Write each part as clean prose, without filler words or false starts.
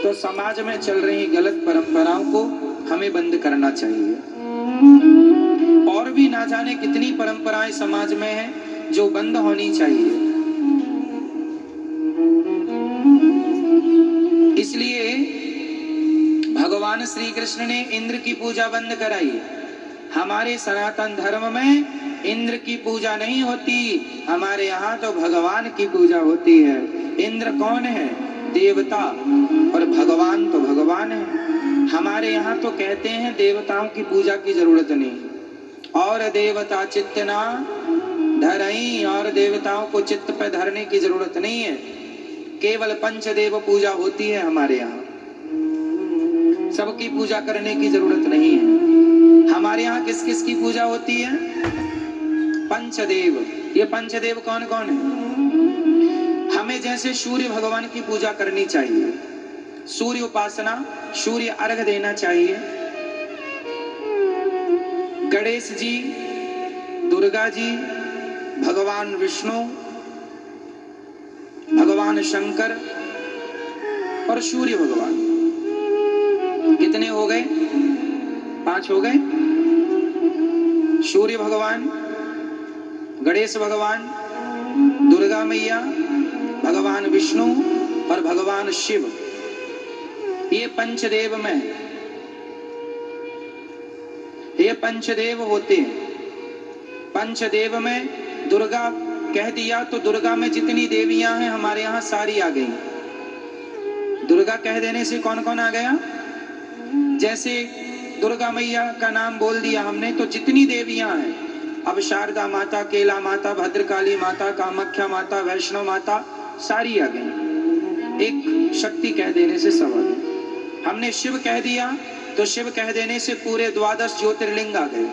तो समाज में चल रही गलत परंपराओं को हमें बंद करना चाहिए। और भी ना जाने कितनी परंपराएं समाज में हैं जो बंद होनी चाहिए। इसलिए भगवान श्री कृष्ण ने इंद्र की पूजा बंद कराई। हमारे सनातन धर्म में इंद्र की पूजा नहीं होती, हमारे यहाँ तो भगवान की पूजा होती है। इंद्र कौन है? देवता, और भगवान तो भगवान है। हमारे यहाँ तो कहते हैं देवताओं की पूजा की जरूरत नहीं, और देवता चित्त ना धरई, और देवताओं को चित्त पे धरने की जरूरत नहीं है। केवल पंचदेव पूजा होती है हमारे यहाँ, सबकी पूजा करने की जरूरत नहीं है। हमारे यहाँ किस किस की पूजा होती है? पंचदेव। ये पंचदेव कौन कौन है? हमें जैसे सूर्य भगवान की पूजा करनी चाहिए, सूर्य उपासना, सूर्य अर्घ देना चाहिए। गणेश जी, दुर्गा जी, भगवान विष्णु, भगवान शंकर और सूर्य भगवान। कितने हो गए? 5 हो गए। सूर्य भगवान, गणेश भगवान, दुर्गा मैया, भगवान विष्णु और भगवान शिव। ये पंचदेव में, ये पंचदेव होते हैं। पंचदेव में दुर्गा कह दिया तो दुर्गा में जितनी देवियां हैं हमारे यहाँ सारी आ गई। दुर्गा कह देने से कौन कौन आ गया? जैसे दुर्गा मैया का नाम बोल दिया हमने तो जितनी देवियां हैं, अब शारदा माता, केला माता, भद्रकाली माता, कामाख्या माता, वैष्णो माता सारी आ गई। एक शक्ति कह देने से सब आ गए। हमने शिव कह दिया तो शिव कह देने से पूरे 12 ज्योतिर्लिंग आ गए।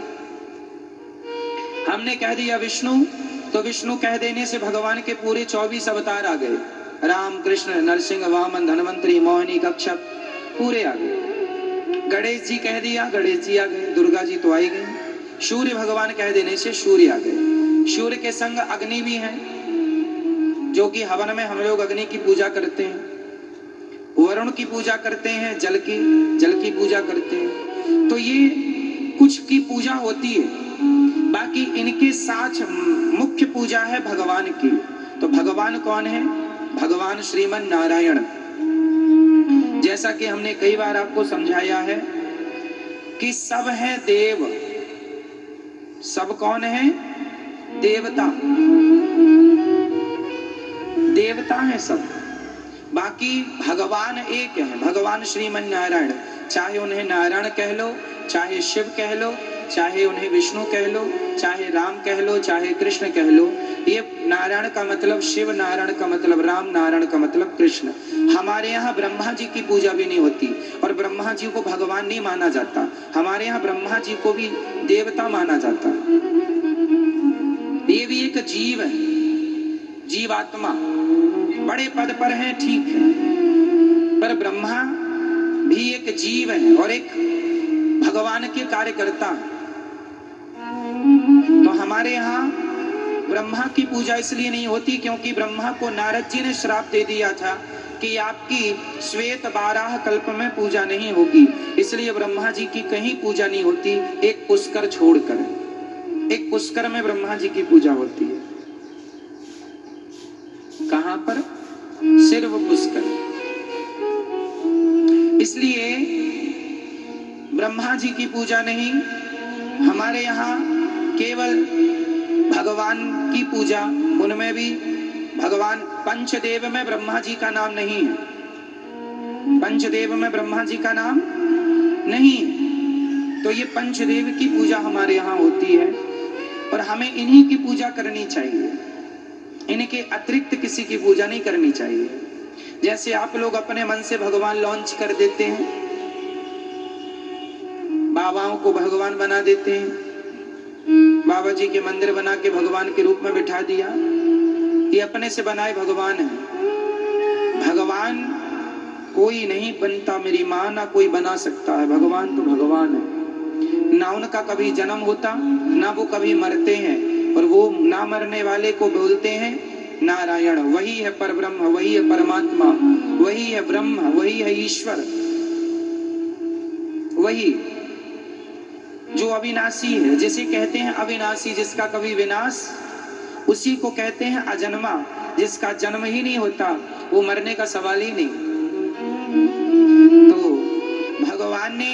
हमने कह दिया विष्णु तो विष्णु कह देने से भगवान के पूरे 24 अवतार आ गए। राम, कृष्ण, नरसिंह, वामन, धन्वंतरी, मोहिनी, कच्छप पूरे आ गए। गणेश जी कह दिया, गणेश जी आ गए। दुर्गा जी तो आई गई। सूर्य भगवान कह देने से सूर्य आ गए। सूर्य के संग अग्नि भी है, जो कि हवन में हम लोग अग्नि की पूजा करते हैं। वरुण की पूजा करते हैं, जल की पूजा करते हैं। तो ये कुछ की पूजा होती है, बाकी इनके साथ मुख्य पूजा है भगवान की। तो भगवान कौन है? भगवान श्रीमन नारायण। जैसा कि हमने कई बार आपको समझाया है कि सब है देव। सब कौन है? देवता। देवता है सब, बाकी भगवान एक है, भगवान श्रीमन नारायण। चाहे उन्हें नारायण कह लो, चाहे शिव कह लो, चाहे उन्हें विष्णु कह लो, चाहे राम कह लो, चाहे कृष्ण कह लो। ये नारायण का मतलब शिव, नारायण का मतलब राम, नारायण का मतलब कृष्ण। हमारे यहाँ ब्रह्मा जी की पूजा भी नहीं होती, और ब्रह्मा जी को भगवान नहीं माना जाता। हमारे यहाँ ब्रह्मा जी को भी देवता माना जाता। ये भी एक जीव है, जीवात्मा। बड़े पद पर है, ठीक है, पर ब्रह्मा भी एक जीव है और एक भगवान के कार्यकर्ता है। तो हमारे यहाँ ब्रह्मा की पूजा इसलिए नहीं होती क्योंकि ब्रह्मा को नारद जी ने श्राप दे दिया था कि आपकी श्वेत 12 कल्प में पूजा नहीं होगी। इसलिए ब्रह्मा जी की कहीं पूजा नहीं होती, एक पुष्कर छोड़कर। एक पुष्कर में ब्रह्मा जी की पूजा होती है। कहां पर? सिर्फ पुष्कर। इसलिए ब्रह्मा जी की पूजा नहीं, हमारे यहाँ केवल भगवान की पूजा। उनमें भी भगवान, पंचदेव में ब्रह्मा जी का नाम नहीं है। पंचदेव में ब्रह्मा जी का नाम नहीं। तो ये पंचदेव की पूजा हमारे यहाँ होती है और हमें इन्हीं की पूजा करनी चाहिए। इनके अतिरिक्त किसी की पूजा नहीं करनी चाहिए। जैसे आप लोग अपने मन से भगवान लॉन्च कर देते हैं, बाबाओं को भगवान बना देते हैं, बाबा जी के मंदिर बना के भगवान के रूप में बिठा दिया। ये अपने से बनाए भगवान है। भगवान कोई नहीं बनता मेरी माँ, ना कोई बना सकता है। भगवान तो भगवान है। ना उनका कभी जन्म होता, ना वो कभी मरते हैं, और वो ना मरने वाले को बोलते हैं नारायण, वही है परब्रह्म, वही है परमात्मा, वही है ब्रह्म, वही है ईश्वर, वही जो अविनाशी है। जिसे कहते हैं अविनाशी, जिसका कभी विनाश, उसी को कहते हैं अजन्मा, जिसका जन्म ही नहीं होता, वो मरने का सवाल ही नहीं। तो भगवान ने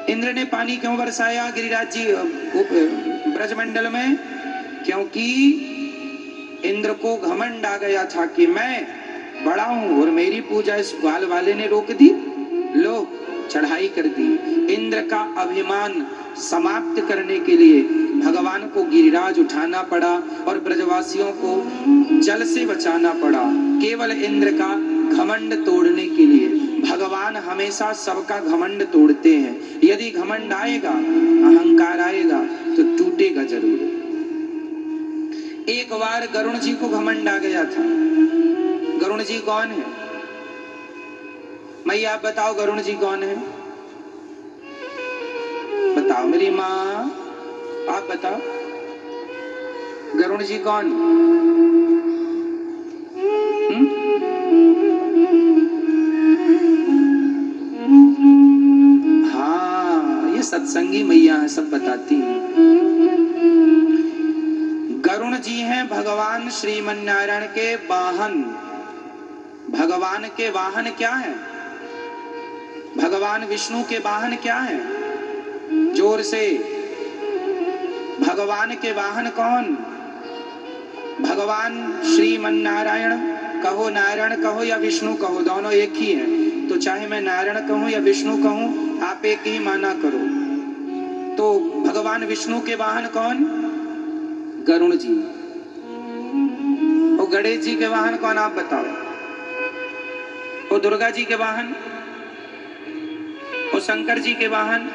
इंद्र ने पानी क्यों बरसाया गिरिराज जी ब्रजमंडल में? क्योंकि इंद्र को घमंड आ गया था कि मैं बड़ा हूं और मेरी पूजा इस ग्वाल वाले ने रोक दी, लो चढ़ाई कर दी। इंद्र का अभिमान समाप्त करने के लिए भगवान को गिरिराज उठाना पड़ा और ब्रजवासियों को जल से बचाना पड़ा, केवल इंद्र का घमंड तोड़ने के लिए। भगवान हमेशा सबका घमंड तोड़ते हैं। यदि घमंड आएगा, अहंकार आएगा तो टूटेगा जरूर। एक बार गरुण जी को घमंड आ गया था। गरुण जी कौन है? मैया आप बताओ, गरुण जी कौन है? बताओ मेरी माँ, आप बताओ गरुण जी कौन? हाँ, ये सत्संगी मैया है, सब बताती हैं। गरुण जी हैं भगवान श्रीमन्नारायण के वाहन। भगवान के वाहन क्या है? भगवान विष्णु के वाहन क्या है? जोर से, भगवान के वाहन कौन? भगवान श्रीमन्नारायण कहो, नारायण कहो या विष्णु कहो, दोनों एक ही हैं। तो चाहे मैं नारायण कहूं या विष्णु कहूं, आप एक ही माना करो। तो भगवान विष्णु के वाहन कौन? गरुण जी। और गणेश जी के वाहन कौन, आप बताओ? और दुर्गा जी के वाहन? और शंकर जी के वाहन?